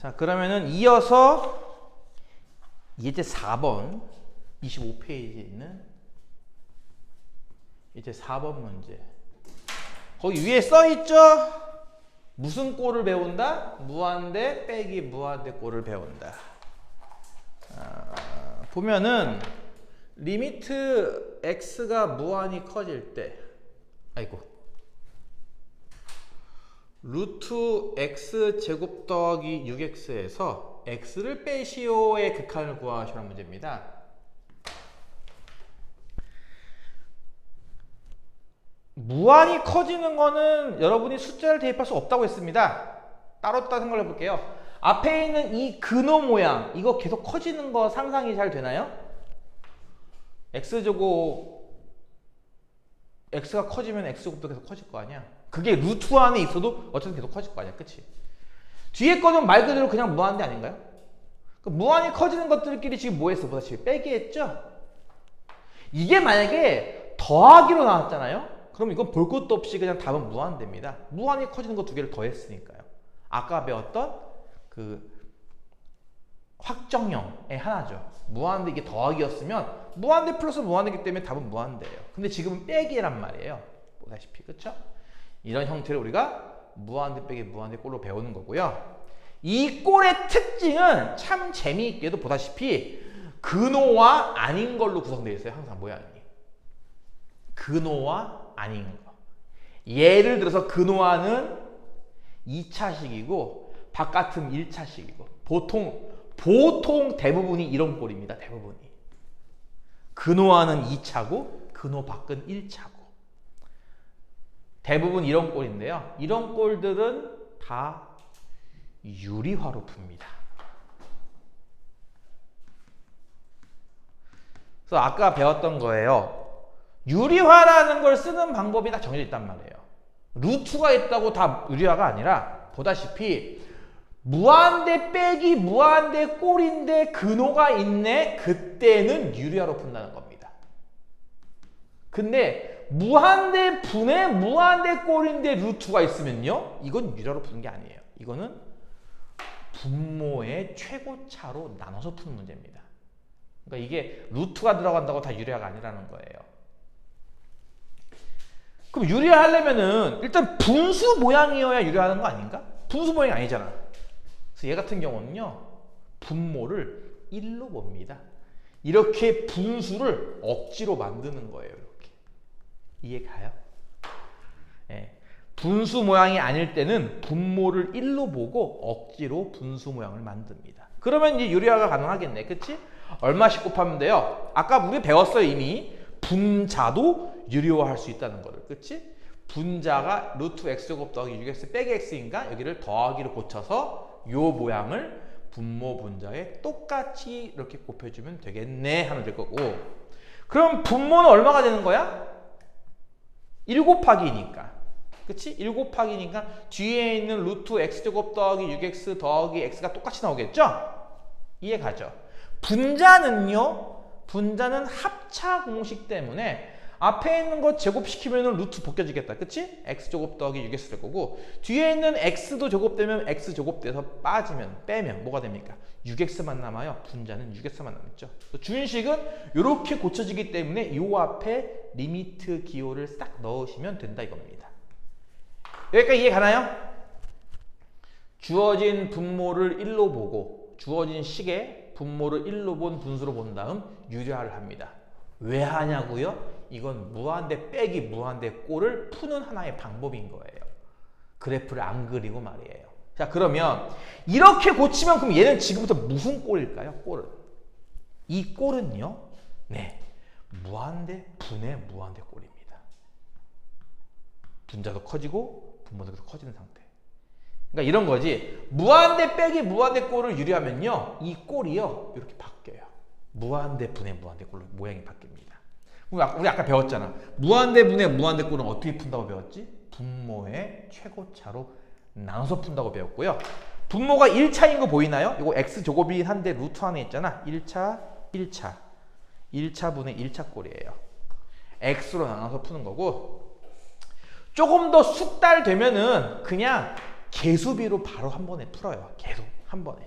자, 그러면은 이어서 예제 4번 25페이지에 있는 예제 4번 문제. 거기 위에 써있죠? 무슨 꼴을 배운다? 무한대 빼기 무한대 꼴을 배운다. 보면은 리미트 x가 무한히 커질 때, 루트 x 제곱 더하기 6x에서 x를 빼시오의 극한을 구하시라는 문제입니다. 무한히 커지는 거는 여러분이 숫자를 대입할 수 없다고 했습니다. 따로 생각을 해볼게요. 앞에 있는 이 근호 모양, 이거 계속 커지는 거 상상이 잘 되나요? x제곱, x가 커지면 x제곱도 계속 커질 거 아니야? 그게 루트 안에 있어도 어쨌든 계속 커질 거 아니야, 그치? 뒤에 거는 말 그대로 그냥 무한대 아닌가요? 무한히 커지는 것들끼리 지금 뭐 했어? 보다시피 빼기 했죠? 이게 만약에 더하기로 나왔잖아요? 그럼 이건 볼 것도 없이 그냥 답은 무한대입니다. 무한히 커지는 거 두 개를 더했으니까요. 아까 배웠던 그 확정형의 하나죠. 무한대 이게 더하기였으면 무한대 플러스 무한대이기 때문에 답은 무한대예요. 근데 지금은 빼기란 말이에요. 보다시피, 그쵸? 이런 형태를 우리가 무한대 빼기 무한대 꼴로 배우는 거고요. 이 꼴의 특징은 참 재미있게도 보다시피 근호와 아닌 걸로 구성되어 있어요. 항상 모양이. 근호와 아닌 거. 예를 들어서 근호와는 2차식이고 바깥은 1차식이고 보통 대부분이 이런 꼴입니다. 대부분이. 근호와는 2차고 근호 밖은 1차고. 대부분 이런 꼴인데요. 이런 꼴들은 다 유리화로 풉니다. 그래서 아까 배웠던 거예요. 유리화라는 걸 쓰는 방법이 다 정해져 있단 말이에요. 루트가 있다고 다 유리화가 아니라 보다시피 무한대 빼기 무한대 꼴인데 근호가 있네. 그때는 유리화로 푼다는 겁니다. 근데 무한대 분의 무한대 꼴인데 루트가 있으면요. 이건 유리화로 푸는 게 아니에요. 이거는 분모의 최고차로 나눠서 푸는 문제입니다. 그러니까 이게 루트가 들어간다고 다 유리화가 아니라는 거예요. 그럼 유리화 하려면은 일단 분수 모양이어야 유리화하는 거 아닌가? 분수 모양이 아니잖아. 그래서 얘 같은 경우는요. 분모를 1로 봅니다. 이렇게 분수를 억지로 만드는 거예요. 이렇게. 이해 가요? 네. 분수 모양이 아닐 때는 분모를 1로 보고 억지로 분수 모양을 만듭니다. 그러면 이제 유리화가 가능하겠네. 그치? 얼마씩 곱하면 돼요? 아까 우리 배웠어요. 이미. 분자도 유리화할 수 있다는 거를. 그치? 분자가 루트 x제곱 더하기 6x 빼기 x인가? 여기를 더하기로 고쳐서 요 모양을 분모 분자에 똑같이 이렇게 곱해주면 되겠네 하면 될 거고. 그럼 분모는 얼마가 되는 거야? 1 곱하기니까. 그치? 1 곱하기니까 뒤에 있는 루트 x제곱 더하기 6x 더하기 x가 똑같이 나오겠죠? 이해 가죠? 분자는 합차 공식 때문에 앞에 있는 거 제곱시키면 루트 벗겨지겠다. 그치? x제곱 더하기 6x 될 거고 뒤에 있는 x도 제곱되면 x제곱돼서 빼면 뭐가 됩니까? 6x만 남아요. 분자는 6x만 남았죠. 준식은 이렇게 고쳐지기 때문에 요 앞에 리미트 기호를 싹 넣으시면 된다 이겁니다. 여기까지 이해 가나요? 주어진 분모를 1로 보고 주어진 식에 분모를 1로 본 분수로 본 다음 유리화를 합니다. 왜 하냐고요? 이건 무한대 빼기 무한대 꼴을 푸는 하나의 방법인 거예요. 그래프를 안 그리고 말이에요. 자, 그러면 이렇게 고치면 그럼 얘는 지금부터 무슨 꼴일까요? 꼴은. 이 꼴은요. 네. 무한대 분의 무한대 꼴입니다. 분자도 커지고 분모도 계속 커지는 상태. 그러니까 이런 거지. 무한대 빼기 무한대 꼴을 유리하면요. 이 꼴이요. 이렇게 바뀌어요. 무한대 분의 무한대 꼴로 모양이 바뀝니다. 우리 아까 배웠잖아. 무한대 분의 무한대 꼴은 어떻게 푼다고 배웠지? 분모의 최고차로 나눠서 푼다고 배웠고요. 분모가 1차인 거 보이나요? 이거 x제곱이긴 한데 루트 안에 있잖아. 1차분의 1차 꼴이에요. x로 나눠서 푸는 거고 조금 더 숙달되면은 그냥 개수비로 바로 한 번에 풀어요. 계속 한 번에.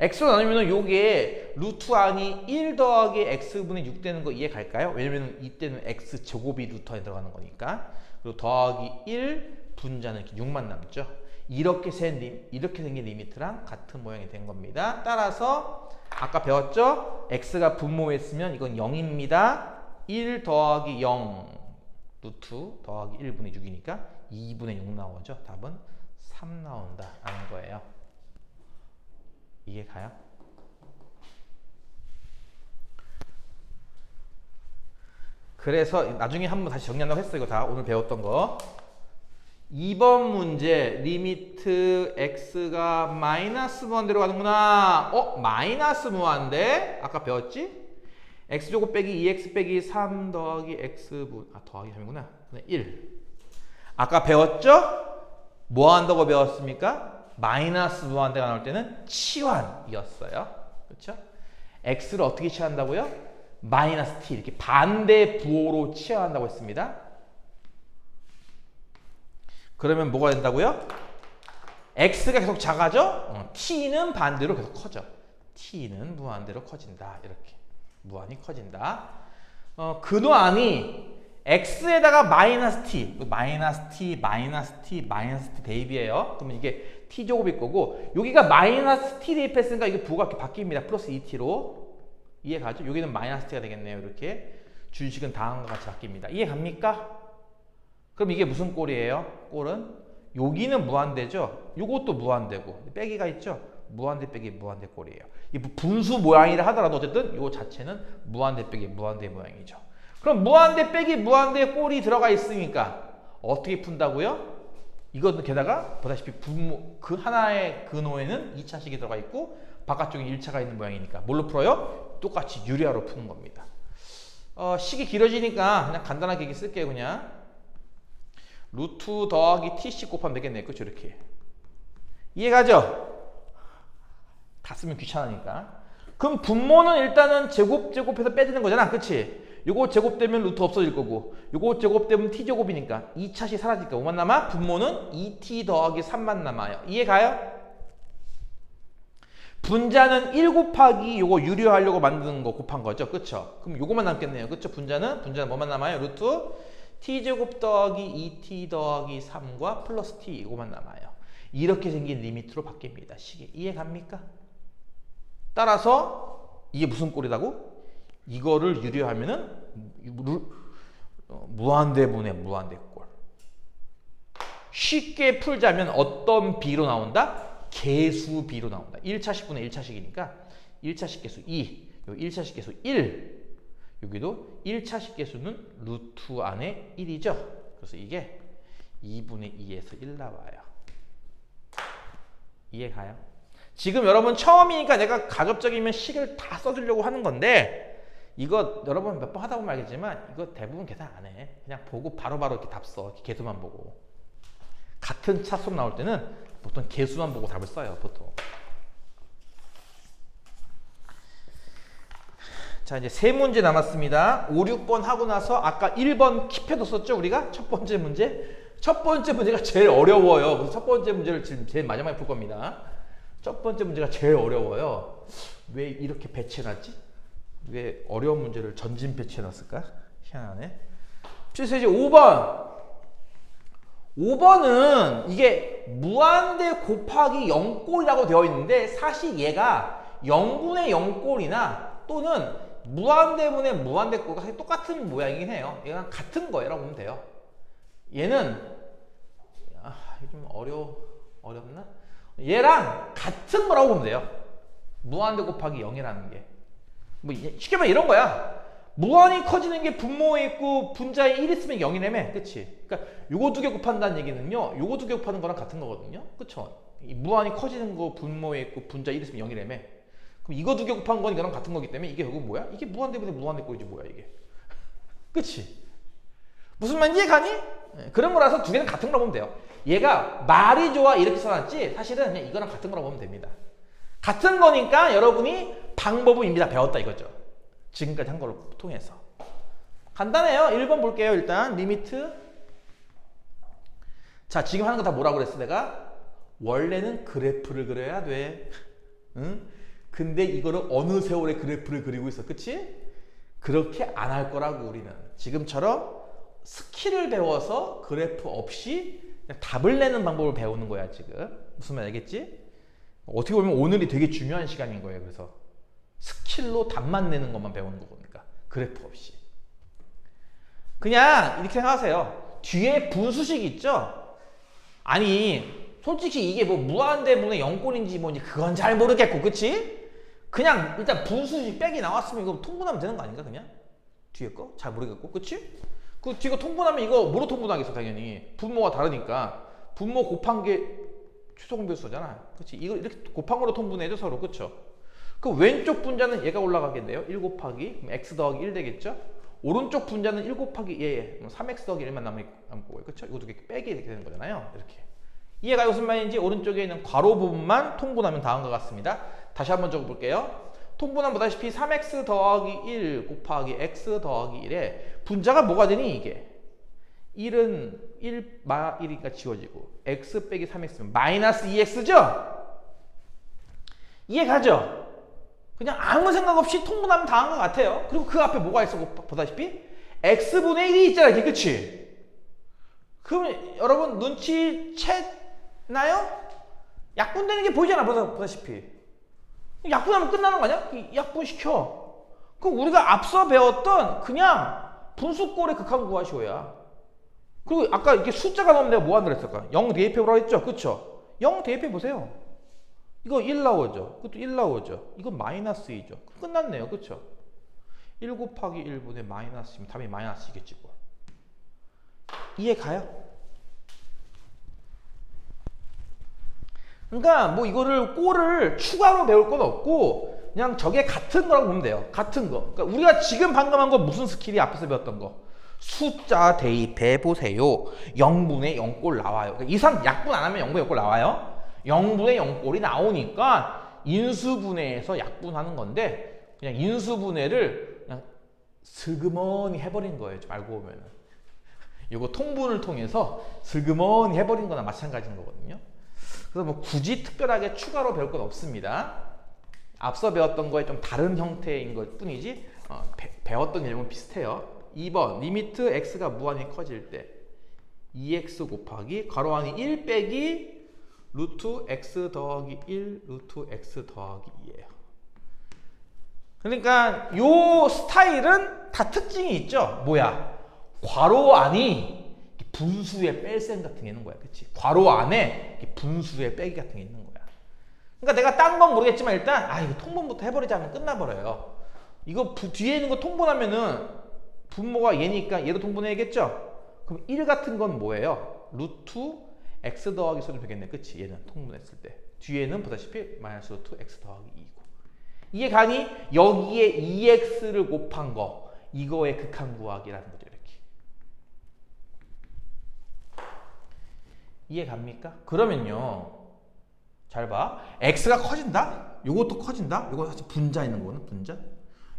x로 나누면 요게 루트 안이 1 더하기 x분의 6 되는 거 이해 갈까요? 왜냐면 이때는 x 제곱이 루트 안에 들어가는 거니까. 그리고 더하기 1 분자는 이렇게 6만 남죠. 이렇게 생긴 리미트랑 같은 모양이 된 겁니다. 따라서 아까 배웠죠? x가 분모했으면 이건 0입니다. 1 더하기 0 루트 더하기 1분의 6이니까 2분의 6 나오죠. 답은 3 나온다 라는 거예요. 이해 가요? 그래서 나중에 한번 다시 정리한다고 했어요. 이거 다 오늘 배웠던 거. 2번 문제 리미트 x가 마이너스 무한대로 가는구나. 마이너스 무한대? 아까 배웠지? x제곱 빼기 2x 빼기 3 더하기 x분 더하기 3이구나. 1. 아까 배웠죠? 뭐 한다고 배웠습니까? 마이너스 무한대가 나올 때는 치환이었어요. 그렇죠? x를 어떻게 치환한다고요? 마이너스 t 이렇게 반대 부호로 치환한다고 했습니다. 그러면 뭐가 된다고요? x가 계속 작아져? t는 반대로 계속 커져. t는 무한대로 커진다. 이렇게 무한히 커진다. 근호안이 x에다가 마이너스 t, 마이너스 t 대입이에요. 그러면 이게 t제곱일 거고 여기가 마이너스 t 대입했으니까 이게 부호가 이렇게 바뀝니다. 플러스 2t로. 이해 가죠? 여기는 마이너스 t가 되겠네요. 이렇게 준식은 다음과 같이 바뀝니다. 이해 갑니까? 그럼 이게 무슨 꼴이에요? 꼴은 여기는 무한대죠. 요것도 무한대고 빼기가 있죠. 무한대 빼기 무한대 꼴이에요. 이 분수 모양이라 하더라도 어쨌든 요 자체는 무한대 빼기 무한대 모양이죠. 그럼 무한대 빼기 무한대 꼴이 들어가 있으니까 어떻게 푼다고요? 이것은 게다가 보다시피 분모 그 하나의 근호에는 2차식이 들어가 있고 바깥쪽에 1차가 있는 모양이니까 뭘로 풀어요? 똑같이 유리화로 푸는 겁니다. 식이 길어지니까 그냥 간단하게 얘기 쓸게요. 그냥 루트 더하기 tc 곱하면 되겠네. 그렇죠? 이렇게 이해가죠? 다 쓰면 귀찮으니까. 그럼 분모는 일단은 제곱해서 빼드는 거잖아. 그치? 요거 제곱되면 루트 없어질 거고 요거 제곱되면 t제곱이니까 2차식 사라지니까 뭐만 남아? 분모는 2t 더하기 3만 남아요. 이해가요? 분자는 1 곱하기 요거 유리화하려고 만드는 거 곱한 거죠. 그쵸? 그럼 요거만 남겠네요. 그쵸? 분자는 뭐만 남아요? 루트 t제곱 더하기 2t 더하기 3과 플러스 t 이거만 남아요. 이렇게 생긴 리미트로 바뀝니다. 식이. 이해 갑니까? 따라서 이게 무슨 꼴이라고? 이거를 유리화하면은 무한대분의 무한대꼴. 쉽게 풀자면 어떤 비로 나온다? 개수 비로 나온다. 1차식분의 1차식이니까 1차식 개수 2, 요 1차식 개수 1. 여기도 1차식 개수는 루트 안에 1이죠. 그래서 이게 2분의 2에서 1 나와요. 이해 가요? 지금 여러분 처음이니까 내가 가급적이면 식을 다 써주려고 하는 건데 이거 여러분 몇 번 하다 보면 알겠지만 이거 대부분 계산 안 해. 그냥 보고 바로바로 이렇게 답 써. 이렇게 개수만 보고. 같은 차수로 나올 때는 보통 개수만 보고 답을 써요. 보통. 자, 이제 세 문제 남았습니다. 5, 6번 하고 나서 아까 1번 킵해뒀었죠, 우리가? 첫 번째 문제. 첫 번째 문제가 제일 어려워요. 그래서 첫 번째 문제를 지금 제일 마지막에 풀 겁니다. 첫 번째 문제가 제일 어려워요. 왜 이렇게 배치해놨지? 왜 어려운 문제를 전진 배치해놨을까? 희한하네. 그래서 이제 5번. 5번은 이게 무한대 곱하기 0꼴이라고 되어 있는데 사실 얘가 0분의 0꼴이나 또는 무한대분의 무한대꼴과 사실 똑같은 모양이긴 해요. 얘랑 같은 거라고 보면 돼요. 얘는 이게 좀 어렵나? 얘랑 같은 거라고 보면 돼요. 무한대 곱하기 0이라는 게. 뭐 쉽게 말하면 이런 거야. 무한히 커지는 게 분모에 있고 분자에 1 있으면 0이라며. 그치? 그러니까 요거 두 개 곱한다는 얘기는요. 요거 두 개 곱하는 거랑 같은 거거든요. 그쵸? 이 무한히 커지는 거 분모에 있고 분자 1 있으면 0이라며. 그럼 이거 두 개 곱한 건 이거랑 같은 거기 때문에 이게 결국 뭐야? 이게 무한대분의 무한대꼴이지 뭐야 이게. 그치? 무슨 말인지 이해가니? 그런 거라서 두 개는 같은 거라고 보면 돼요. 얘가 말이 좋아 이렇게 써놨지 사실은 그냥 이거랑 같은 거라고 보면 됩니다. 같은 거니까 여러분이 방법은 이미 다 배웠다 이거죠. 지금까지 한 거를 통해서. 간단해요. 1번 볼게요. 일단 리미트. 자, 지금 하는 거 다 뭐라고 그랬어 내가? 원래는 그래프를 그려야 돼. 응? 근데 이거를 어느 세월에 그래프를 그리고 있어. 그치? 그렇게 안 할 거라고 우리는. 지금처럼 스킬을 배워서 그래프 없이 그냥 답을 내는 방법을 배우는 거야 지금. 무슨 말 알겠지? 어떻게 보면 오늘이 되게 중요한 시간인 거예요. 그래서 스킬로 답만 내는 것만 배우는 거니까 그래프 없이. 그냥 이렇게 생각하세요. 뒤에 분수식 있죠? 아니 솔직히 이게 뭐 무한대분의 영꼴인지 뭐인지 그건 잘 모르겠고, 그치? 그냥 일단 분수식 빼기 나왔으면 이거 통분하면 되는 거 아닌가 그냥? 뒤에 거? 잘 모르겠고, 그치? 그 뒤에 거 통분하면 이거 뭐로 통분하겠어 당연히. 분모가 다르니까. 분모 곱한 게 최소공배수잖아. 그치? 이거 이렇게 곱한 거로 통분해야죠 서로, 그쵸? 그 왼쪽 분자는 얘가 올라가겠네요. 1 곱하기 그럼 x 더하기 1 되겠죠? 오른쪽 분자는 1 곱하기 얘 3x 더하기 1만 남을 거고요. 그쵸? 이거 두 개 빼기 이렇게 되는 거잖아요. 이렇게. 이해가 무슨 말인지 오른쪽에 있는 괄호 부분만 통분하면 다음과 같습니다. 다시 한번 적어볼게요. 통분하면 보다시피 3x 더하기 1 곱하기 x 더하기 1에 분자가 뭐가 되니 이게? 1은 1, 1이니까 지워지고 x 빼기 3x면 마이너스 2x죠? 이해가죠? 그냥 아무 생각 없이 통분하면 다 한 것 같아요. 그리고 그 앞에 뭐가 있어 보다시피 x분의 1이 있잖아 이게, 그치? 그럼 여러분 눈치챘나요? 약분되는 게 보이잖아 보다시피. 약분하면 끝나는 거 아니야? 약분시켜. 그럼 우리가 앞서 배웠던 그냥 분수꼴의 극한 구하시오야. 그리고 아까 이렇게 숫자가 나오면 내가 뭐 하느라 했을까? 0 대입해보라고 했죠? 그쵸? 0 대입해보세요. 이거 1 나오죠? 그것도 1 나오죠? 이건 마이너스 2죠? 끝났네요. 그쵸? 1 곱하기 1분의 마이너스이면 답이 마이너스이겠지 뭐. 이해 가요? 그러니까 뭐 이거를 꼴을 추가로 배울 건 없고 그냥 저게 같은 거라고 보면 돼요. 같은 거. 그러니까 우리가 지금 방금 한 건 무슨 스킬이 앞에서 배웠던 거? 숫자 대입해 보세요. 0분의 0꼴 나와요. 그러니까 이상 약분 안 하면 0분의 0꼴 나와요. 0분의 0꼴이 나오니까 인수분해에서 약분하는 건데 그냥 인수분해를 그냥 슬그머니 해버린 거예요. 좀 알고 보면은. 이거 통분을 통해서 슬그머니 해버린 거나 마찬가지인 거거든요. 그래서 뭐 굳이 특별하게 추가로 배울 건 없습니다. 앞서 배웠던 거에 좀 다른 형태인 것 뿐이지 배웠던 내용은 비슷해요. 2번 리미트 x가 무한히 커질 때 2x 곱하기 괄호 안이 1 빼기 루트 x 더하기 1 루트 x 더하기 2예요. 그러니까 요 스타일은 다 특징이 있죠. 뭐야? 괄호 안이 분수의 뺄셈 같은 게 있는 거야. 그치? 괄호 안에 분수의 빼기 같은 게 있는 거야. 그러니까 내가 딴 건 모르겠지만 일단 이거 통분부터 해버리자 하면 끝나버려요. 이거 뒤에 있는 거 통분하면은 분모가 얘니까 얘도 통분해야겠죠? 그럼 1 같은 건 뭐예요? 루트 x 더하기 소리 되겠네. 그치? 얘는 통분했을 때. 뒤에는 보다시피 마이너스 루트 x 더하기 2고. 이게 가니 여기에 2x를 곱한 거. 이거의 극한 구하기라는 거죠. 이렇게. 이해 갑니까? 그러면요. 잘 봐. x가 커진다? 요것도 커진다? 요거 사실 분자 있는 거거든. 분자.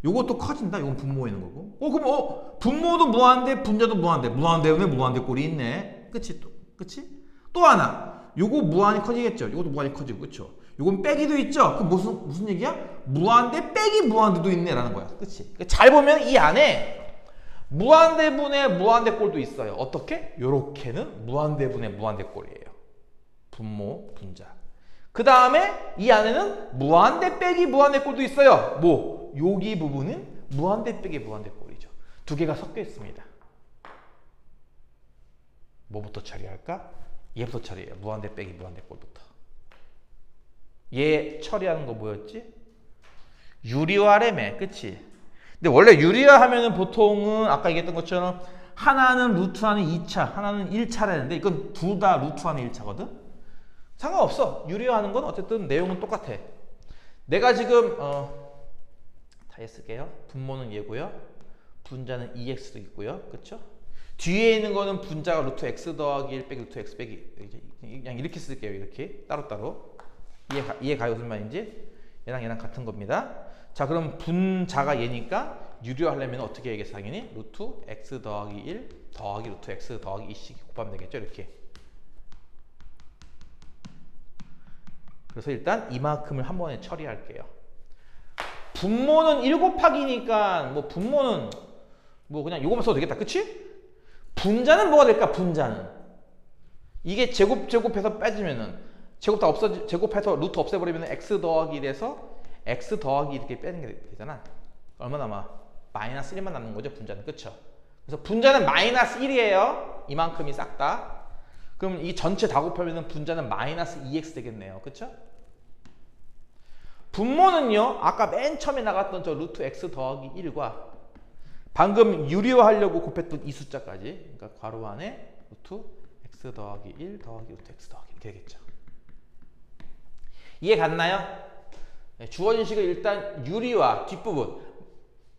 요것도 커진다. 요건 분모에 있는 거고. 그럼 분모도 무한대, 분자도 무한대. 무한대분에 무한대 꼴이 있네. 그치? 그치? 또 하나. 요거 무한히 커지겠죠. 요것도 무한히 커지고. 그쵸? 요건 빼기도 있죠. 그럼 무슨 얘기야? 무한대 빼기 무한대도 있네라는 거야. 그치? 잘 보면 이 안에 무한대분의 무한대꼴도 있어요. 어떻게? 요렇게는 무한대분의 무한대꼴이에요. 분모, 분자. 그 다음에 이 안에는 무한대 빼기 무한대꼴도 있어요. 뭐? 여기 부분은 무한대 빼기 무한대꼴이죠. 두 개가 섞여 있습니다. 뭐부터 처리할까? 얘부터 처리해요. 무한대 빼기 무한대꼴부터. 얘 처리하는 거 뭐였지? 유리화래매. 그치? 근데 원래 유리화 하면은 보통은 아까 얘기했던 것처럼 하나는 루트 안에 2차, 하나는 1차라는데 이건 둘 다 루트 안에 1차거든? 상관없어. 유리화하는 건 어쨌든 내용은 똑같아. 내가 지금 다 쓸게요. 분모는 얘고요. 분자는 2x도 있고요. 그쵸? 뒤에 있는 거는 분자가 루트 x 더하기 1 빼기 루트 x 빼기 그냥 이렇게 쓸게요. 이렇게 따로따로. 이해가요? 무슨 말인지? 얘랑 같은 겁니다. 자, 그럼 분자가 얘니까 유리화하려면 어떻게 해야겠어? 당연히 루트 x 더하기 1 더하기 루트 x 더하기 2씩 곱하면 되겠죠? 이렇게. 그래서 일단 이만큼을 한 번에 처리할게요. 분모는 1 곱하기니까 뭐 분모는 뭐 그냥 요거만 써도 되겠다. 그치? 분자는 뭐가 될까? 분자는 이게 제곱해서 빼주면은 제곱해서 루트 없애버리면 x 더하기 1에서 x 더하기 이렇게 빼는 게 되잖아. 얼마 남아? 마이너스 1만 남는 거죠, 분자는. 그쵸? 그래서 분자는 마이너스 1이에요. 이만큼이 싹 다. 그럼 이 전체 다 곱하면 분자는 마이너스 2x 되겠네요. 그쵸? 분모는요, 아까 맨 처음에 나갔던 저 루트 x 더하기 1과 방금 유리화하려고 곱했던 이 숫자까지, 그러니까 괄호 안에 루트 x 더하기 1 더하기 루트 x 더하기 이렇게 되겠죠. 이해 갔나요? 네, 주어진 식을 일단 유리화 뒷부분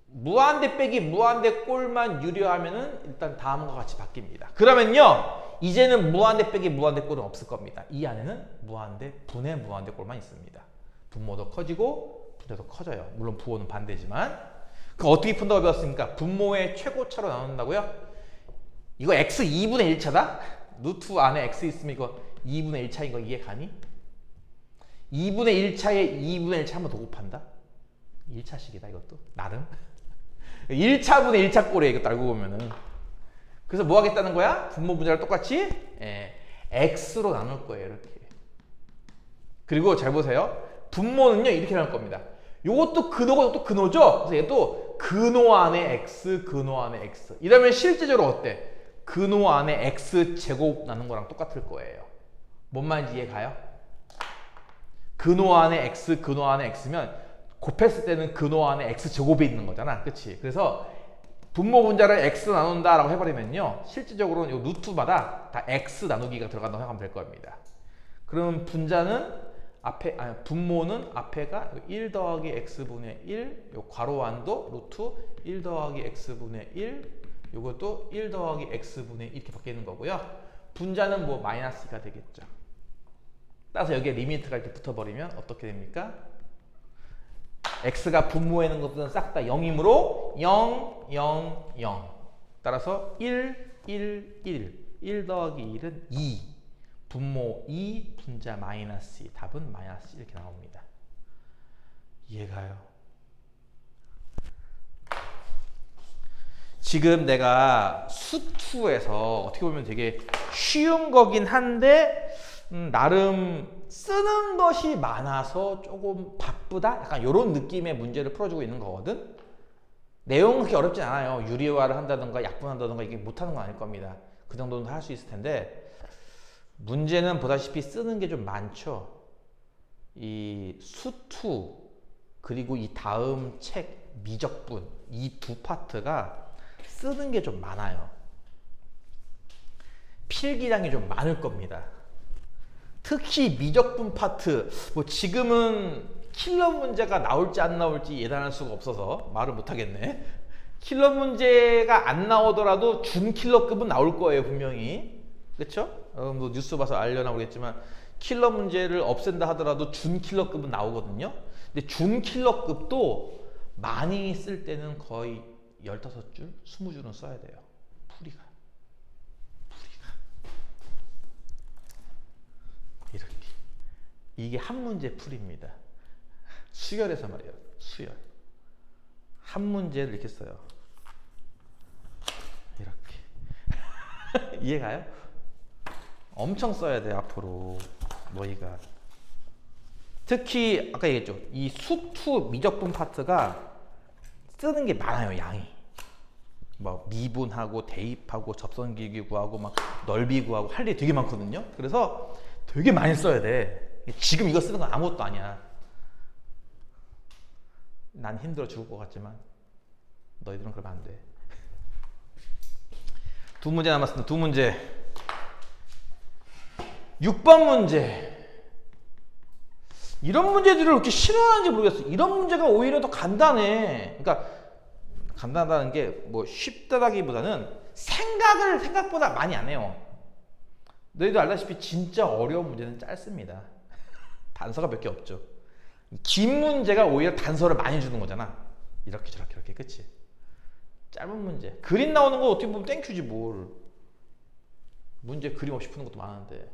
무한대 빼기 무한대 꼴만 유리화하면은 일단 다음과 같이 바뀝니다. 그러면요, 이제는 무한대 빼기 무한대 꼴은 없을 겁니다. 이 안에는 무한대 분의 무한대 꼴만 있습니다. 분모도 커지고 분자도 커져요. 물론 부호는 반대지만. 그 어떻게 푼다고 배웠습니까? 분모의 최고차로 나눈다고요? 이거 x 2분의 1차다? 루트 안에 x 있으면 이거 2분의 1차인 거 이해 가니? 2분의 1차에 2분의 1차 한 번 더 곱한다? 1차식이다 이것도 나름. 1차분의 1차 꼴이에요 이것도 알고 보면은. 그래서 뭐 하겠다는 거야? 분모 분자를 똑같이 x로 나눌 거예요 이렇게. 그리고 잘 보세요. 분모는요 이렇게 나눌 겁니다. 요것도 근호고 이것도 근호죠? 그래서 얘도 근호 안에 x, 근호 안에 x. 이러면 실제적으로 어때? 근호 안에 x 제곱 나눈 거랑 똑같을 거예요. 뭔 말인지 이해 가요? 근호 안에 x, 근호 안에 x면 곱했을 때는 근호 안에 x 제곱이 있는 거잖아. 그치? 그래서 분모 분자를 x 나눈다라고 해버리면요. 실질적으로는 이 루트마다 다 x 나누기가 들어간다고 생각하면 될 겁니다. 그럼 분자는 분모는 앞에가 1 더하기 x분의 1, 요 괄호 안도 루트 1 더하기 x분의 1, 요것도 1 더하기 x분의 1 이렇게 바뀌는 거고요. 분자는 뭐 마이너스가 되겠죠. 따라서 여기에 리미트가 이렇게 붙어버리면 어떻게 됩니까? x가 분모에 있는 것들은 싹 다 0이므로 0, 0, 0. 따라서 1, 1, 1. 1 더하기 1은 2. 분모 2, 분자 마이너스 2. 답은 마이너스 2 이렇게 나옵니다. 이해가요? 지금 내가 수투에서 어떻게 보면 되게 쉬운 거긴 한데 나름 쓰는 것이 많아서 조금 바쁘다? 약간 이런 느낌의 문제를 풀어주고 있는 거거든? 내용은 그렇게 어렵진 않아요. 유리화를 한다든가 약분한다든가 이게 못하는 건 아닐 겁니다. 그 정도는 할 수 있을 텐데 문제는 보다시피 쓰는 게 좀 많죠. 이 수투 그리고 이 다음 책 미적분 이 두 파트가 쓰는 게 좀 많아요. 필기량이 좀 많을 겁니다. 특히 미적분 파트 뭐 지금은 킬러 문제가 나올지 안 나올지 예단할 수가 없어서 말을 못 하겠네. 킬러 문제가 안 나오더라도 준킬러급은 나올 거예요 분명히. 그렇죠? 뭐 뉴스 봐서 알려나 모르겠지만 킬러 문제를 없앤다 하더라도 준킬러급은 나오거든요. 근데 준킬러급도 많이 쓸 때는 거의 15줄, 20줄은 써야 돼요. 풀이가. 이렇게. 이게 한 문제 풀입니다. 수열에서 말이에요. 수열. 한 문제를 이렇게 써요. 이렇게. 이해가요? 엄청 써야 돼 앞으로 너희가. 특히 아까 얘기했죠. 이 수투 미적분 파트가 쓰는 게 많아요. 양이. 뭐 미분하고 대입하고 접선기기 구하고 막 넓이 구하고 할 일이 되게 많거든요. 그래서 되게 많이 써야 돼. 지금 이거 쓰는 건 아무것도 아니야. 난 힘들어 죽을 것 같지만 너희들은 그러면 안 돼. 두 문제 남았습니다. 두 문제. 6번 문제. 이런 문제들을 왜 이렇게 싫어하는지 모르겠어. 이런 문제가 오히려 더 간단해. 그러니까 간단하다는 게 뭐 쉽다기보다는 생각을 생각보다 많이 안 해요. 너희도 알다시피 진짜 어려운 문제는 짧습니다. 단서가 몇 개 없죠. 긴 문제가 오히려 단서를 많이 주는 거잖아. 이렇게 저렇게 이렇게. 그치? 짧은 문제. 그림 나오는 거 어떻게 보면 땡큐지 뭘. 문제 그림 없이 푸는 것도 많은데.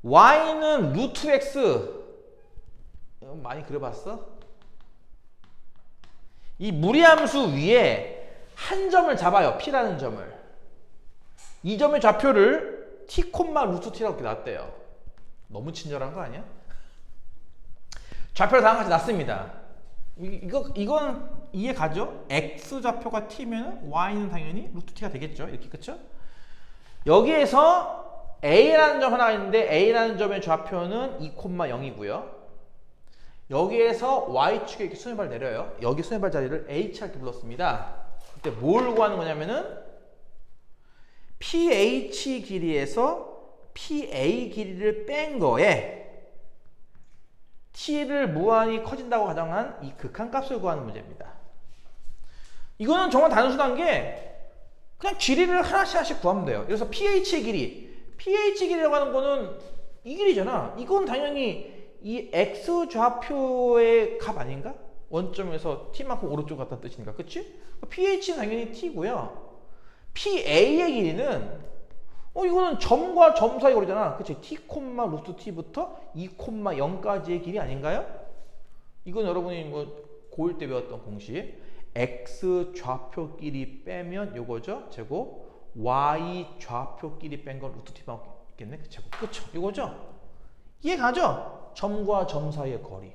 y는 루트 x. 이거 많이 그려봤어? 이 무리함수 위에 한 점을 잡아요. p라는 점을. 이 점의 좌표를 t, 루트 t라고 이렇게 놨대요. 너무 친절한 거 아니야? 좌표를 다음같이 놨습니다. 이건 이해 가죠? x 좌표가 t면 y는 당연히 루트 t가 되겠죠. 이렇게, 그쵸? 여기에서 a라는 점 하나가 있는데 a라는 점의 좌표는 2,0이고요. 여기에서 y축에 이렇게 수렴발 내려요. 여기 수렴발 자리를 h 이렇게 불렀습니다. 그때 뭘 구하는 거냐면은 ph 길이에서 pa 길이를 뺀 거에 t를 무한히 커진다고 가정한 이 극한값을 구하는 문제입니다. 이거는 정말 단순한 게 그냥 길이를 하나씩 구하면 돼요. 그래서 pH의 길이라고 하는 거는 이 길이잖아. 이건 당연히 이 x 좌표의 값 아닌가? 원점에서 t만큼 오른쪽 갔다는 뜻이니까, 그치? pH는 당연히 t고요. pa의 길이는 이거는 점과 점 사이 거리잖아. 그치? t, 루트 t부터 2,0까지의 길이 아닌가요? 이건 여러분이 뭐 고1 때 배웠던 공식. x 좌표끼리 빼면 요거죠. 제곱. y 좌표끼리 뺀 건 루트 t만 있겠네. 그 제곱. 그쵸? 이거죠? 이해 가죠? 점과 점 사이의 거리.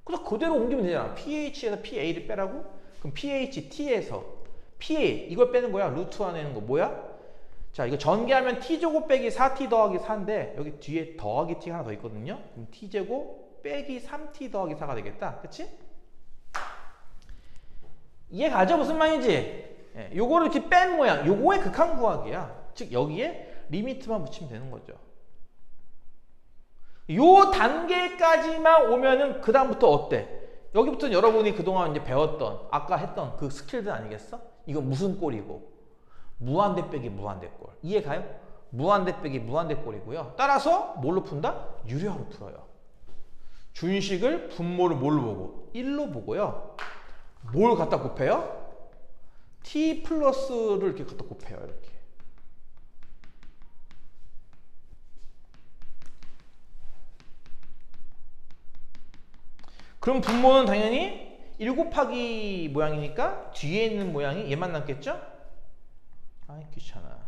그래서 그대로 옮기면 되잖아. ph에서 pa를 빼라고? 그럼 pht에서 pa 이걸 빼는 거야. 루트 안에 있는 거 뭐야? 자, 이거 전개하면 t제곱 빼기 4t 더하기 4인데 여기 뒤에 더하기 t가 하나 더 있거든요. 그럼 t제곱 빼기 3t 더하기 4가 되겠다. 그치? 이해 가죠? 무슨 말인지? 예, 요거를 이렇게 뺀 모양. 요거의 극한 구하기야. 즉 여기에 리미트만 붙이면 되는 거죠. 요 단계까지만 오면은 그 다음부터 어때? 여기부터는 여러분이 그동안 이제 배웠던 아까 했던 그 스킬들 아니겠어? 이건 무슨 꼴이고 무한대 빼기 무한대 꼴. 이해 가요? 무한대 빼기 무한대 꼴이고요. 따라서 뭘로 푼다? 유리화로 풀어요. 준식을 분모를 뭘로 보고? 1로 보고요. 뭘 갖다 곱해요? t 플러스를 이렇게 갖다 곱해요. 이렇게. 그럼 분모는 당연히 1 곱하기 모양이니까 뒤에 있는 모양이 얘만 남겠죠? 아이 귀찮아.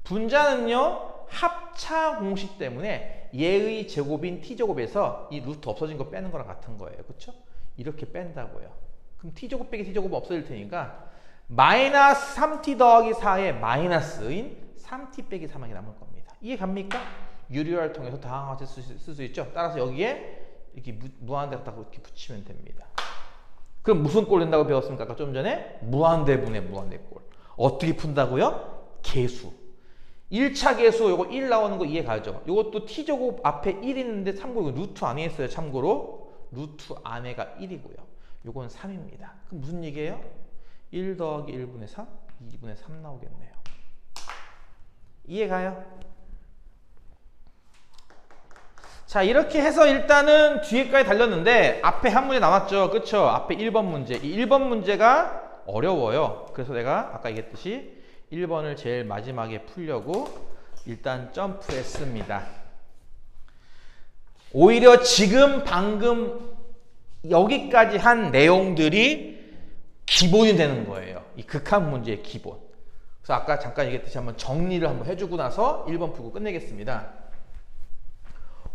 분자는요 합차 공식 때문에 얘의 제곱인 t제곱에서 이 루트 없어진 거 빼는 거랑 같은 거예요. 그렇죠? 이렇게 뺀다고요. 그럼 t제곱 빼기 t제곱 없어질 테니까 마이너스 3t 더하기 4의 마이너스인 3t 빼기 3하게 남을 겁니다. 이해 갑니까? 유리화를 통해서 다항화 쓸 수 있죠. 따라서 여기에 이렇게 무한대 갖다가 이렇게 붙이면 됩니다. 그럼 무슨 꼴 된다고 배웠습니까? 아까 좀 전에 무한대분의 무한대꼴. 어떻게 푼다고요? 계수. 1차 계수 요거 1 나오는 거 이해 가죠? 요것도 t제곱 앞에 1 있는데 참고로 루트 안에 있어요. 참고로 루트 안에가 1이고요. 요건 3입니다. 그럼 무슨 얘기예요? 1 더하기 1분의 3, 2분의 3 나오겠네요. 이해 가요? 자, 이렇게 해서 일단은 뒤에까지 달렸는데 앞에 한 문제 남았죠. 그쵸? 앞에 1번 문제. 이 1번 문제가 어려워요. 그래서 내가 아까 얘기했듯이 1번을 제일 마지막에 풀려고 일단 점프했습니다. 오히려 지금 방금 여기까지 한 내용들이 기본이 되는 거예요. 이 극한 문제의 기본. 그래서 아까 잠깐 얘기했듯이 한번 정리를 한번 해주고 나서 1번 풀고 끝내겠습니다.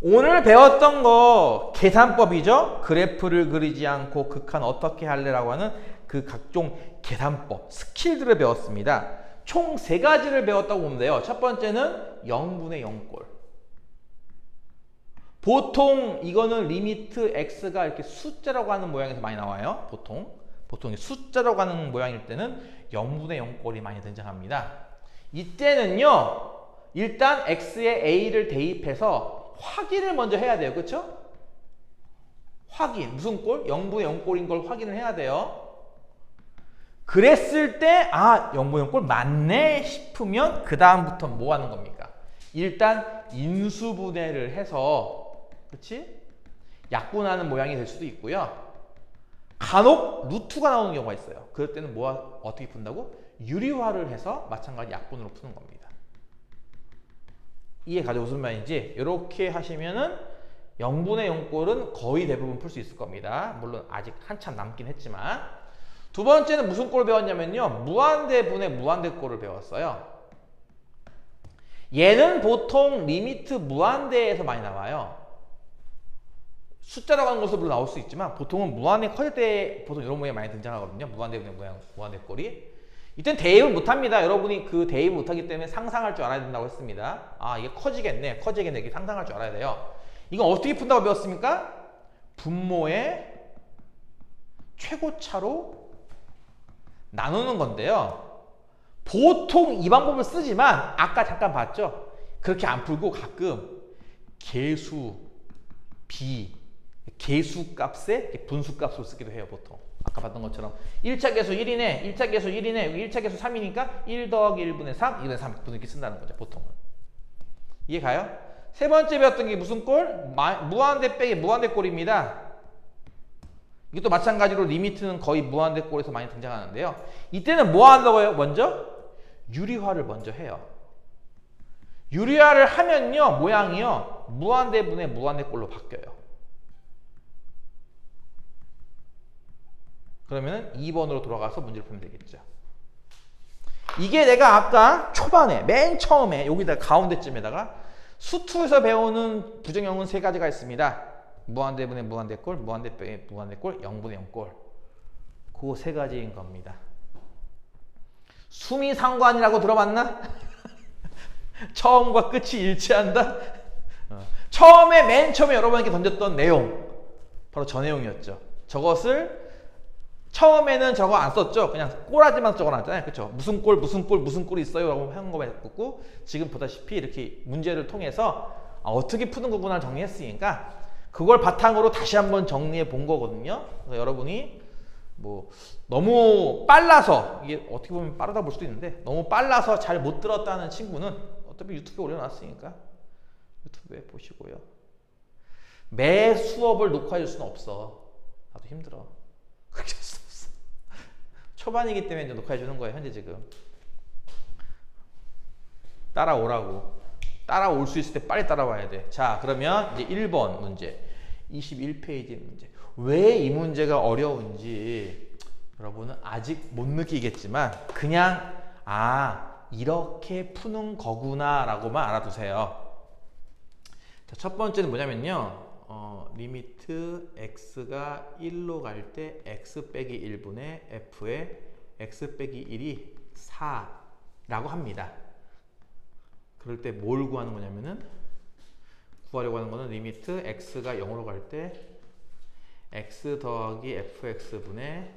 오늘 배웠던 거 계산법이죠. 그래프를 그리지 않고 극한 어떻게 할래라고 하는 그 각종 계산법, 스킬들을 배웠습니다. 총 3가지를 배웠다고 보면 돼요. 첫 번째는 0분의 0꼴. 보통 이거는 리미트 x가 이렇게 숫자라고 하는 모양에서 많이 나와요. 보통 숫자라고 하는 모양일 때는 0분의 0꼴이 많이 등장합니다. 이때는요. 일단 x에 a를 대입해서 확인을 먼저 해야 돼요. 그렇죠? 확인. 무슨 꼴? 0분의 0꼴인 걸 확인을 해야 돼요. 그랬을 때 0분의 0꼴 맞네 싶으면 그 다음부터 뭐 하는 겁니까? 일단 인수분해를 해서 그렇지? 약분하는 모양이 될 수도 있고요. 간혹 루트가 나오는 경우가 있어요. 그럴 때는 어떻게 푼다고? 유리화를 해서 마찬가지 약분으로 푸는 겁니다. 이해 가죠? 무슨 말인지 이렇게 하시면은 0분의 0꼴은 거의 대부분 풀 수 있을 겁니다. 물론 아직 한참 남긴 했지만. 두 번째는 무슨 꼴 배웠냐면요. 무한대분의 무한대꼴을 배웠어요. 얘는 보통 리미트 무한대에서 많이 나와요. 숫자라고 하는 것으로 나올 수 있지만 보통은 무한대 커질 때 보통 이런 모양이 많이 등장하거든요. 무한대분의 무한대꼴이. 이땐 대입을 못합니다. 여러분이 그 대입을 못하기 때문에 상상할 줄 알아야 된다고 했습니다. 아, 이게 커지겠네, 커지겠네, 이렇게 상상할 줄 알아야 돼요. 이건 어떻게 푼다고 배웠습니까? 분모의 최고차로 나누는 건데요. 보통 이 방법을 쓰지만 아까 잠깐 봤죠? 그렇게 안 풀고 가끔 개수, 개수 값에 분수 값으로 쓰기도 해요, 보통. 아까 봤던 것처럼 1차 계수 1이네, 1차 계수 1이네, 여기 1차 계수 3이니까 1 더하기 1분의 3, 2분의 3 이렇게 쓴다는 거죠, 보통은. 이해 가요? 세 번째 배웠던 게 무슨 꼴? 무한대 빼기 무한대 꼴입니다. 이것도 마찬가지로 리미트는 거의 무한대 꼴에서 많이 등장하는데요. 이때는 뭐 한다고요? 먼저 유리화를 먼저 해요. 유리화를 하면요, 모양이요, 무한대분의 무한대 꼴로 바뀌어요. 그러면 2번으로 돌아가서 문제를 풀면 되겠죠. 이게 내가 아까 초반에 맨 처음에 여기다 가운데쯤에다가 수투에서 배우는 부정형은 세 가지가 있습니다. 무한대분의 무한대꼴, 무한대 빼기 무한대꼴, 0분의 0꼴. 그 세 가지인 겁니다. 수미상관이라고 들어봤나? 처음과 끝이 일치한다? 처음에 맨 처음에 여러분에게 던졌던 내용 바로 저 내용이었죠. 저것을 처음에는 저거 안 썼죠. 그냥 꼬라지만 적어놨잖아요. 그렇죠? 무슨 꼴, 무슨 꼴, 무슨 꼴이 있어요? 라고 한 거 했고, 지금 보다시피 이렇게 문제를 통해서 어떻게 푸는 거구나 정리했으니까 그걸 바탕으로 다시 한번 정리해 본 거거든요. 그래서 여러분이 뭐 너무 빨라서, 이게 어떻게 보면 빠르다 볼 수도 있는데 너무 빨라서 잘 못 들었다는 친구는 어차피 유튜브에 올려놨으니까 유튜브에 보시고요. 매 수업을 녹화해 줄 수는 없어. 나도 힘들어. 그렇게 할 수 없어. 초반이기 때문에 이제 녹화해 주는 거예요. 현재 지금 따라오라고. 따라올 수 있을 때 빨리 따라와야 돼. 자, 그러면 이제 1번 문제, 21페이지 문제. 왜 이 문제가 어려운지 여러분은 아직 못 느끼겠지만 그냥 이렇게 푸는 거구나 라고만 알아두세요. 자, 첫 번째는 뭐냐면요, 리미트 x가 1로 갈 때 x 빼기 1분의 f의 x 빼기 1이 4라고 합니다. 그럴 때 뭘 구하는 거냐면은, 구하려고 하는 거는 리미트 x가 0으로 갈 때 x 더하기 fx분의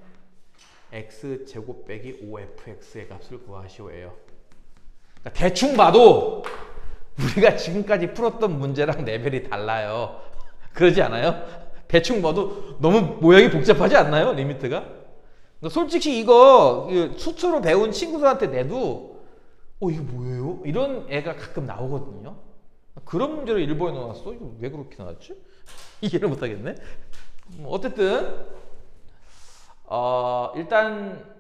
x 제곱 빼기 5fx의 값을 구하시오예요. 그러니까 대충 봐도 우리가 지금까지 풀었던 문제랑 레벨이 달라요. 그러지 않아요? 대충 봐도 너무 모양이 복잡하지 않나요? 리미트가? 그러니까 솔직히 이거 수투로 배운 친구들한테 내도 이게 뭐예요? 이런 애가 가끔 나오거든요. 그런 문제를 일본에 넣어놨어? 이거 왜 그렇게 나왔지? 이해를 못하겠네. 어쨌든 일단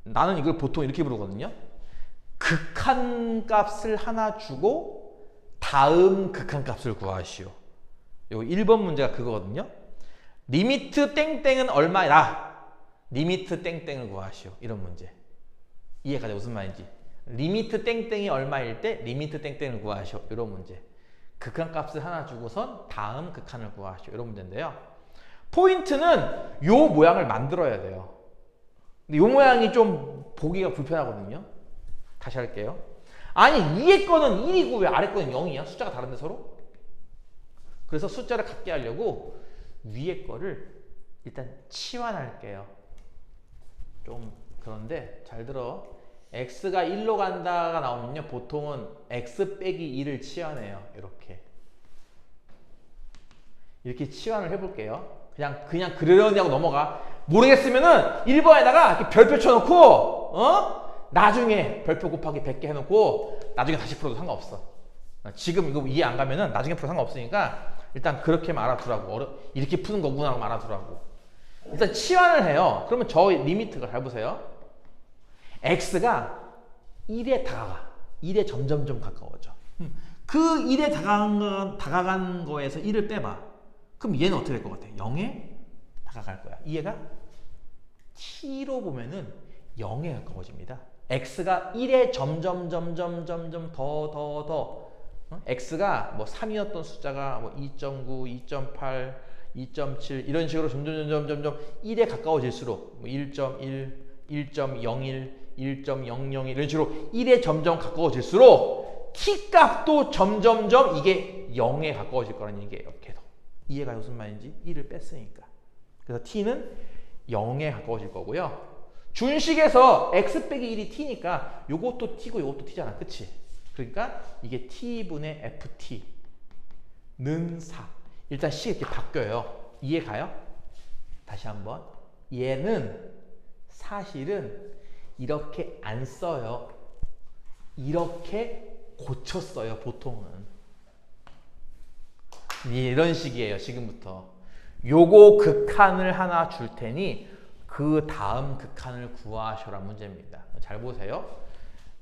나는 이걸 보통 이렇게 부르거든요. 극한값을 하나 주고 다음 극한값을 구하시오. 요 1번 문제가 그거거든요. 리미트 땡땡은 얼마다? 리미트 땡땡을 구하시오. 이런 문제. 이해가죠? 무슨 말인지. 리미트 땡땡이 얼마일 때 리미트 땡땡을 구하시오. 이런 문제. 극한값을 하나 주고선 다음 극한을 구하시오. 이런 문제인데요. 포인트는 요 모양을 만들어야 돼요. 근데 요 모양이 좀 보기가 불편하거든요. 다시 할게요. 아니, 위에 거는 1이고 왜 아래 거는 0이야? 숫자가 다른데 서로? 그래서 숫자를 같게 하려고 위에 거를 일단 치환할게요. 좀 그런데 잘 들어. x가 1로 간다가 나오면요, 보통은 x 빼기 2를 치환해요. 이렇게 치환을 해볼게요. 그냥 그러려냐고 넘어가. 모르겠으면은 1번에다가 이렇게 별표 쳐놓고 나중에 별표 곱하기 100개 해놓고 나중에 다시 풀어도 상관없어. 지금 이거 이해 안 가면은 나중에 풀어도 상관없으니까 일단 그렇게만 알아두라고. 이렇게 푸는 거구나 하고 알아두라고. 일단 치환을 해요. 그러면 저 리미트가 잘 보세요. x가 1에 다가가. 1에 점점점 가까워져. 그 1에 다가간 거에서 1을 빼봐. 그럼 얘는 어떻게 될 것 같아? 0에 다가갈 거야. 이해가? t로 보면은 0에 가까워집니다. x가 1에 점점 더 x가 뭐 3이었던 숫자가 뭐 2.9, 2.8, 2.7 이런 식으로 점점 1에 가까워질수록 뭐 1.1, 1.01, 1.001 이런 식으로 1에 점점 가까워질수록 t 값도 점점점 이게 0에 가까워질 거라는 얘기예요. 계속. 이해가 무슨 말인지? 1을 뺐으니까. 그래서 t는 0에 가까워질 거고요. 준식에서 x 빼기 1이 t니까 요것도 t고 요것도 t잖아. 그치? 그러니까 이게 t분의 ft는 4. 일단 식 이렇게 바뀌어요. 이해 가요? 다시 한번. 얘는 사실은 이렇게 안 써요. 이렇게 고쳐 써요. 보통은. 이런 식이에요. 지금부터. 요거 극한을 하나 줄 테니 그 다음 극한을 구하셔라 문제입니다. 잘 보세요.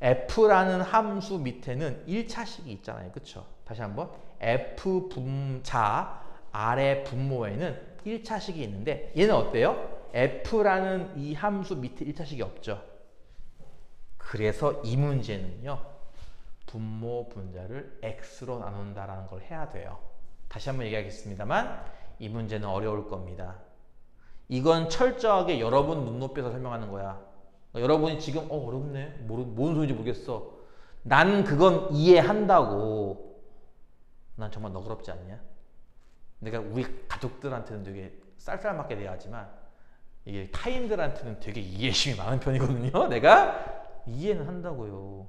f라는 함수 밑에는 1차식이 있잖아요. 그쵸? 다시 한번. f 분자 아래 분모에는 1차식이 있는데 얘는 어때요? f라는 이 함수 밑에 1차식이 없죠. 그래서 이 문제는요. 분모 분자를 x로 나눈다라는 걸 해야 돼요. 다시 한번 얘기하겠습니다만 이 문제는 어려울 겁니다. 이건 철저하게 여러분 눈높이에서 설명하는 거야. 여러분이 지금 어렵네. 뭔 소리인지 모르겠어. 난 그건 이해한다고. 난 정말 너그럽지 않냐? 내가 우리 가족들한테는 되게 쌀쌀맞게 대하지만 이게 타인들한테는 되게 이해심이 많은 편이거든요. 내가 이해는 한다고요.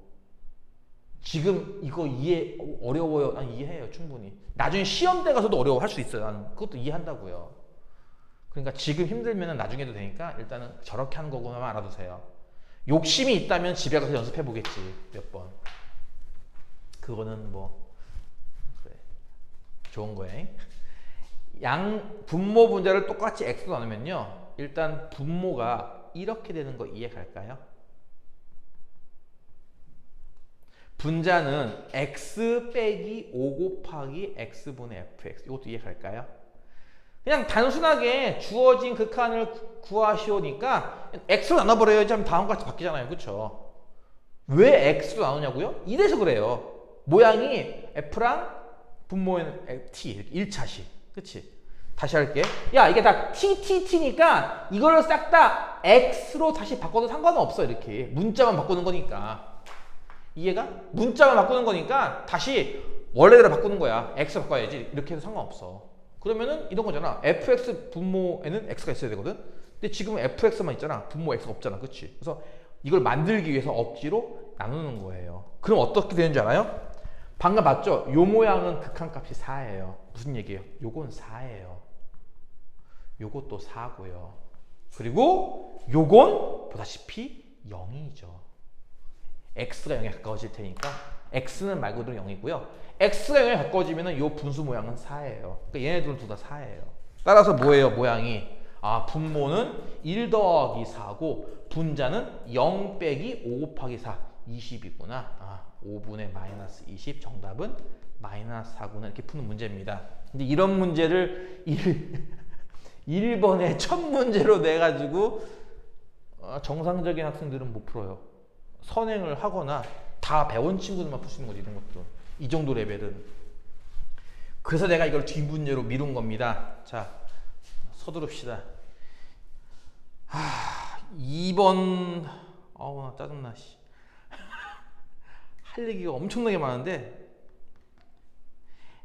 지금 이거 이해 어려워요. 난 이해해요. 충분히. 나중에 시험 때 가서도 어려워할 수 있어요. 나는 그것도 이해한다고요. 그러니까 지금 힘들면 나중에도 되니까 일단은 저렇게 하는 거구나 알아두세요. 욕심이 있다면 집에 가서 연습해 보겠지. 몇 번. 그거는 뭐 그래. 좋은 거예요. 분모 분자를 똑같이 x로 나누면요. 일단 분모가 이렇게 되는 거 이해 갈까요? 분자는 x 빼기 5 곱하기 x분의 fx. 이것도 이해 갈까요? 그냥 단순하게 주어진 극한을 구하시오니까 x로 나눠버려야지 하면 다음과 같이 바뀌잖아요. 그쵸? 왜 x로 나누냐고요? 이래서 그래요. 모양이 f랑 분모에는 t 이렇게 1차식. 그치? 다시 할게. 야 이게 다 t니까 이걸 싹 다 x로 다시 바꿔도 상관은 없어. 이렇게 문자만 바꾸는 거니까. 이해가? 문자만 바꾸는 거니까 다시 원래대로 바꾸는 거야. x 바꿔야지. 이렇게 해도 상관없어. 그러면은 이런 거잖아. fx 분모에는 x가 있어야 되거든. 근데 지금은 fx만 있잖아. 분모 x가 없잖아. 그치? 그래서 이걸 만들기 위해서 억지로 나누는 거예요. 그럼 어떻게 되는지 알아요? 방금 봤죠? 요 모양은 극한값이 4예요. 무슨 얘기예요? 요건 4예요. 요것도 4고요. 그리고 요건 보다시피 0이죠. x가 0에 가까워질 테니까 x는 말 그대로 0이고요. x가 0에 가까워지면 요 분수 모양은 4예요. 그러니까 얘네들은 둘 다 4예요. 따라서 뭐예요? 모양이. 아, 분모는 1 더하기 4고 분자는 0 빼기 5 곱하기 4. 20이구나. 아, 5분의 마이너스 20. 정답은 마이너스 4구나. 이렇게 푸는 문제입니다. 근데 이런 문제를 1번에 첫 문제로 내가지고 정상적인 학생들은 못 풀어요. 선행을 하거나 다 배운 친구들만 풀 수 있는 거지. 이런 것도. 이 정도 레벨은. 그래서 내가 이걸 뒷문제로 미룬 겁니다. 자, 서두릅시다. 2번 어우 나 짜증나. 할 얘기가 엄청나게 많은데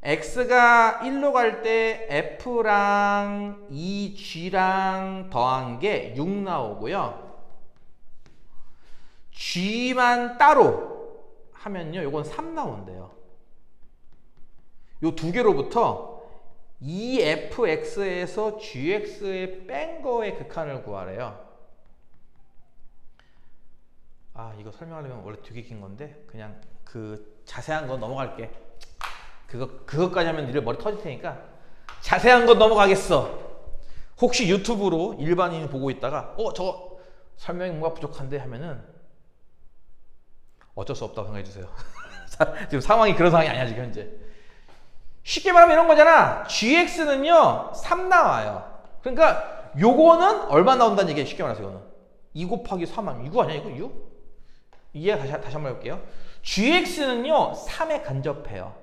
x가 1로 갈 때 f랑 2g랑 더한 게 6 나오고요. g만 따로 하면요. 요건 3 나온대요. 요 두 개로부터 2fx에서 gx에 뺀 거의 극한을 구하래요. 아, 이거 설명하려면 원래 되게 긴 건데 그냥 그 자세한 건 넘어갈게. 그것까지 하면 니들 머리 터질 테니까 자세한 건 넘어가겠어. 혹시 유튜브로 일반인 보고 있다가 저거 설명이 뭔가 부족한데 하면은 어쩔 수 없다고 생각해 주세요. 지금 상황이 그런 상황이 아니야 지금 현재. 쉽게 말하면 이런 거잖아. gx는요 3 나와요. 그러니까 요거는 얼마 나온다는 얘기야. 쉽게 말해서 이거는 2 곱하기 3 하면 6 아니야 이거 6? 이해 다시 한번 해볼게요. gx는요 3에 근접해요.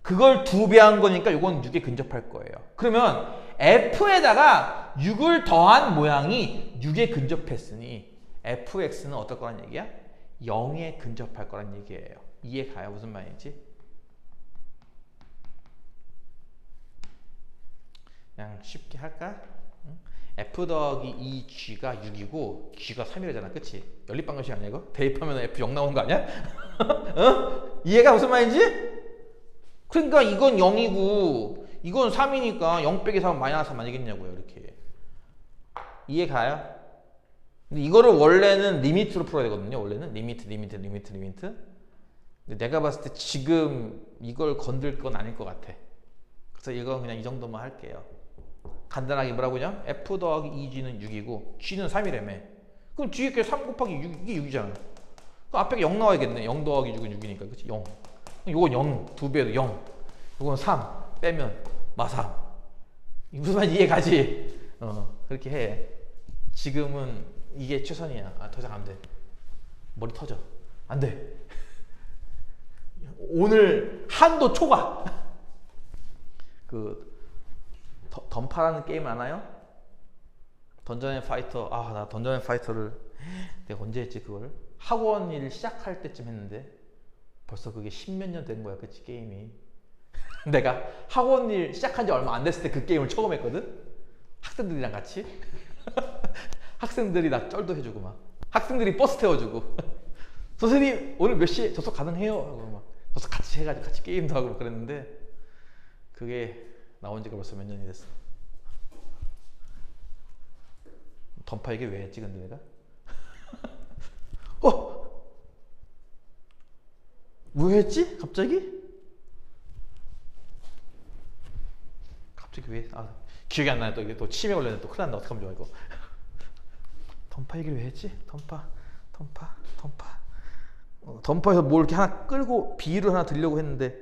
그걸 2배 한 거니까 요건 6에 근접할 거예요. 그러면 f에다가 6을 더한 모양이 6에 근접했으니 fx는 어떨 거란 얘기야? 0에 근접할 거란 얘기예요. 이해가요? 무슨 말인지? 그냥 쉽게 할까? f 더하기 2g가 6이고 g가 3이라잖아. 그치? 연립방정식 아니야 이거? 대입하면 f 0 나오는 거 아니야? 어? 이해가 무슨 말인지? 그러니까 이건 0이고 이건 3이니까 0 빼기 3은 마이너스 3 아니겠냐고요. 이렇게. 이해가요? 근데 이거를 원래는 리미트로 풀어야 되거든요. 원래는 리미트. 근데 내가 봤을 때 지금 이걸 건들 건 아닐 것 같아. 그래서 이거 그냥 이 정도만 할게요. 간단하게 뭐라고요? f 더하기 2g는 6이고 g는 3이라며. 그럼 뒤에 3 곱하기 6, 이게 6이잖아. 그럼 앞에 0 나와야겠네. 0 더하기 6은 6이니까. 그치? 0. 요건 0. 2배도 0. 요건 3. 빼면 마3. 무슨 말인지 이해가지? 그렇게 해. 지금은 이게 최선이야. 아, 더 이상 안 돼. 머리 터져. 안 돼. 오늘 한도 초과. 그 던파라는 게임 아나요? 던전 앤 파이터. 아, 나 던전 앤 파이터를 내가 언제 했지 그거를? 학원 일 시작할 때쯤 했는데 벌써 그게 10몇 년 된 거야. 그치 게임이. 내가 학원 일 시작한 지 얼마 안 됐을 때 그 게임을 처음 했거든? 학생들이랑 같이. 학생들이 나 쩔도 해주고 막. 학생들이 버스 태워주고. 선생님 오늘 몇 시에 접속 가능해요? 하고 막 접속 같이 해가지고 같이 게임도 하고 그랬는데 그게 나온 지가 벌써 몇 년이 됐어. 던파 이게 왜 했지 근데 내가? 왜 했지? 갑자기 왜? 아 기억이 안 나네. 또 이게 또 치매 걸렸네. 또 큰일 난다. 어떡하면 좋아 이거. 던파 얘기를 왜 했지? 던파. 던파에서 뭘 이렇게 하나 끌고 비유를 하나 들려고 했는데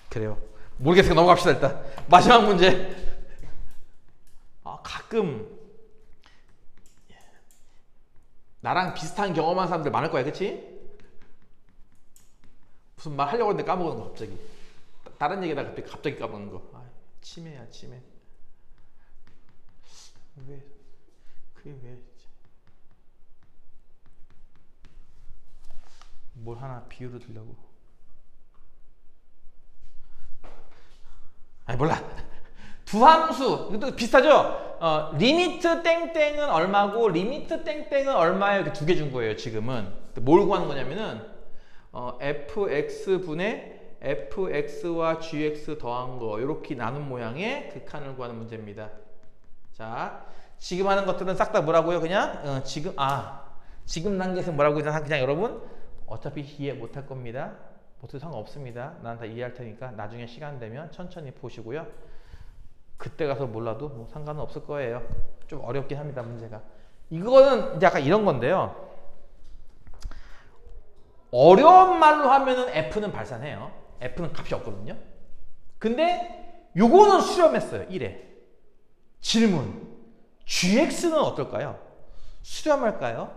그래요. 모르겠으니까 넘어갑시다. 일단 마지막 문제. 가끔 나랑 비슷한 경험한 사람들 많을 거야. 그치? 무슨 말 하려고 했는데 까먹는 거 갑자기. 다른 얘기다가 갑자기 까먹는 거. 치매야 치매. 왜? 그게 왜? 뭘 하나 비유로 들려고. 몰라. 두 함수. 이것도 비슷하죠? 리미트 땡땡은 얼마고 리미트 땡땡은 얼마예요? 이렇게 두 개 준 거예요. 지금은. 뭘 구하는 거냐면은 fx분의 fx와 gx 더한 거 이렇게 나눈 모양의 극한을 구하는 문제입니다. 자, 지금 하는 것들은 싹 다 뭐라고요? 그냥 지금 단계에서 뭐라고 그냥 여러분 어차피 이해 못할 겁니다. 못해도 상관없습니다. 난 다 이해할 테니까 나중에 시간 되면 천천히 보시고요. 그때 가서 몰라도 뭐 상관은 없을 거예요. 좀 어렵긴 합니다. 문제가. 이거는 이제 약간 이런 건데요. 어려운 말로 하면은 F는 발산해요. F는 값이 없거든요. 근데 요거는 수렴했어요. 1회. 질문. GX는 어떨까요? 수렴할까요?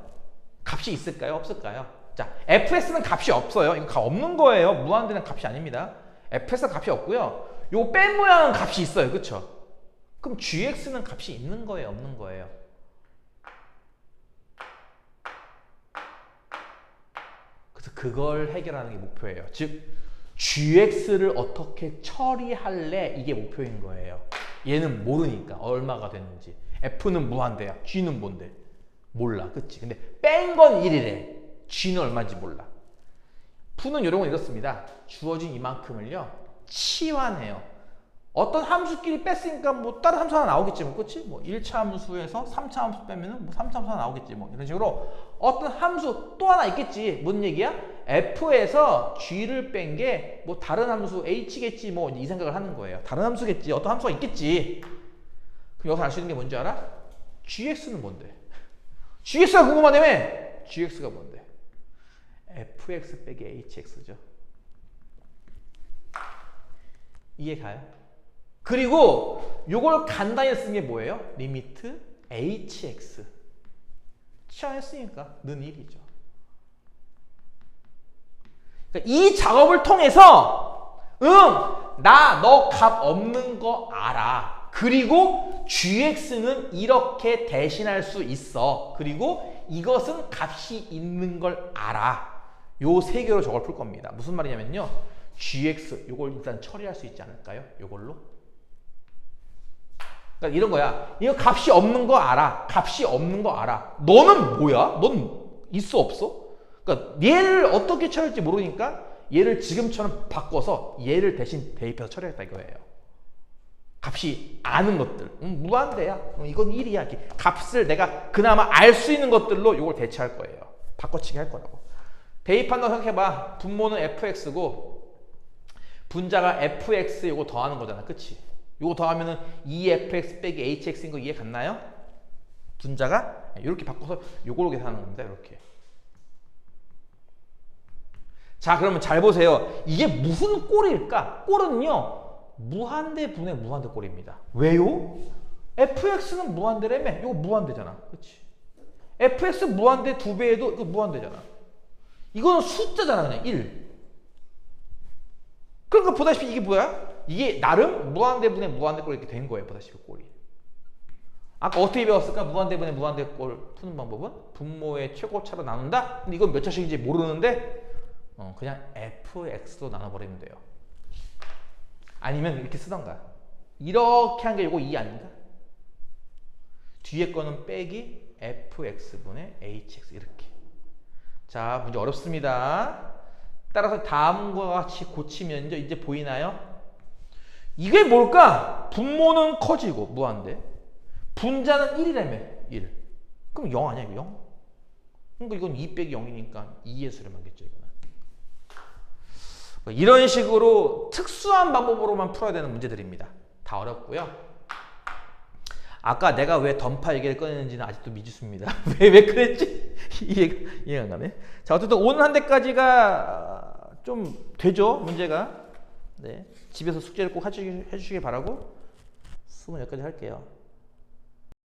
값이 있을까요? 없을까요? 자, FS는 값이 없어요. 이거 값 없는 거예요. 무한대는 값이 아닙니다. FS는 값이 없고요. 요 뺀 모양은 값이 있어요. 그쵸? 그럼 GX는 값이 있는 거예요? 없는 거예요? 그래서 그걸 해결하는 게 목표예요. 즉 GX를 어떻게 처리할래? 이게 목표인 거예요. 얘는 모르니까 얼마가 되는지. F는 무한대야. G는 뭔데? 몰라. 그치? 근데 뺀 건 1이래. G는 얼마인지 몰라. 푸는 요령은 이렇습니다. 주어진 이만큼을요 치환해요. 어떤 함수끼리 뺐으니까 뭐 다른 함수 하나 나오겠지 뭐. 그치? 뭐 1차 함수에서 3차 함수 빼면은 뭐 3차 함수 하나 나오겠지 뭐. 이런 식으로 어떤 함수 또 하나 있겠지. 무슨 얘기야? F에서 G를 뺀 게 뭐 다른 함수 H겠지 뭐 이 생각을 하는 거예요. 다른 함수겠지. 어떤 함수가 있겠지. 그럼 여기서 알 수 있는 게 뭔지 알아? GX는 뭔데? GX가 궁금하다며? GX가 뭔데? fx 빼기 hx죠. 이해가요? 그리고 요걸 간단히 쓴 게 뭐예요? 리미트 hx. 치환했으니까 는 1이죠. 그러니까 이 작업을 통해서 나 너 값 없는 거 알아. 그리고 gx는 이렇게 대신할 수 있어. 그리고 이것은 값이 있는 걸 알아. 요 세 개로 저걸 풀 겁니다. 무슨 말이냐면요. gx 요걸 일단 처리할 수 있지 않을까요? 요걸로. 그러니까 이런 거야. 이거 값이 없는 거 알아. 값이 없는 거 알아. 너는 뭐야? 넌 있어 없어? 그러니까 얘를 어떻게 처리할지 모르니까 얘를 지금처럼 바꿔서 얘를 대신 대입해서 처리했다 이거예요. 값이 아는 것들. 무한대야. 이건 1이야. 값을 내가 그나마 알 수 있는 것들로 이걸 대체할 거예요. 바꿔치기 할 거라고. 대입한다고 생각해봐. 분모는 fx고 분자가 fx 이거 더하는 거잖아. 그치? 이거 더하면은 2fx 빼기 hx인 거 이해 갔나요? 분자가 이렇게 바꿔서 이걸로 계산하는 겁니다. 이렇게. 자, 그러면 잘 보세요. 이게 무슨 꼴일까? 꼴은요. 무한대 분의 무한대 꼴입니다. 왜요? fx는 무한대라며? 이거 무한대잖아. 그렇지? fx 무한대 2배에도 이거 무한대잖아. 이거는 숫자잖아. 그냥 1. 그러니까 보다시피 이게 뭐야? 이게 나름 무한대 분의 무한대 꼴 이렇게 된 거예요. 보다시피 꼴이. 아까 어떻게 배웠을까? 무한대 분의 무한대 꼴 푸는 방법은 분모의 최고차로 나눈다? 근데 이건 몇 차식인지 모르는데 그냥 fx로 나눠버리면 돼요. 아니면 이렇게 쓰던가. 이렇게 한 게 이거 2 아닌가? 뒤에 거는 빼기 fx분의 hx 이렇게. 자, 문제 어렵습니다. 따라서 다음과 같이 고치면 이제 보이나요? 이게 뭘까? 분모는 커지고 무한대. 분자는 1이라며. 1. 그럼 0 아니야? 이거 0? 그러니까 이건 2 빼기 0이니까 2의 수를 만겠죠. 이거는. 이런 식으로 특수한 방법으로만 풀어야 되는 문제들입니다. 다 어렵고요. 아까 내가 왜 던파 얘기를 꺼냈는지는 아직도 미지수입니다. 왜 그랬지? 이해가 안 가네. 자, 어쨌든 오늘 한 대까지가 좀 되죠, 문제가. 네, 집에서 숙제를 꼭 해주시길 바라고 수분 여기까지 할게요.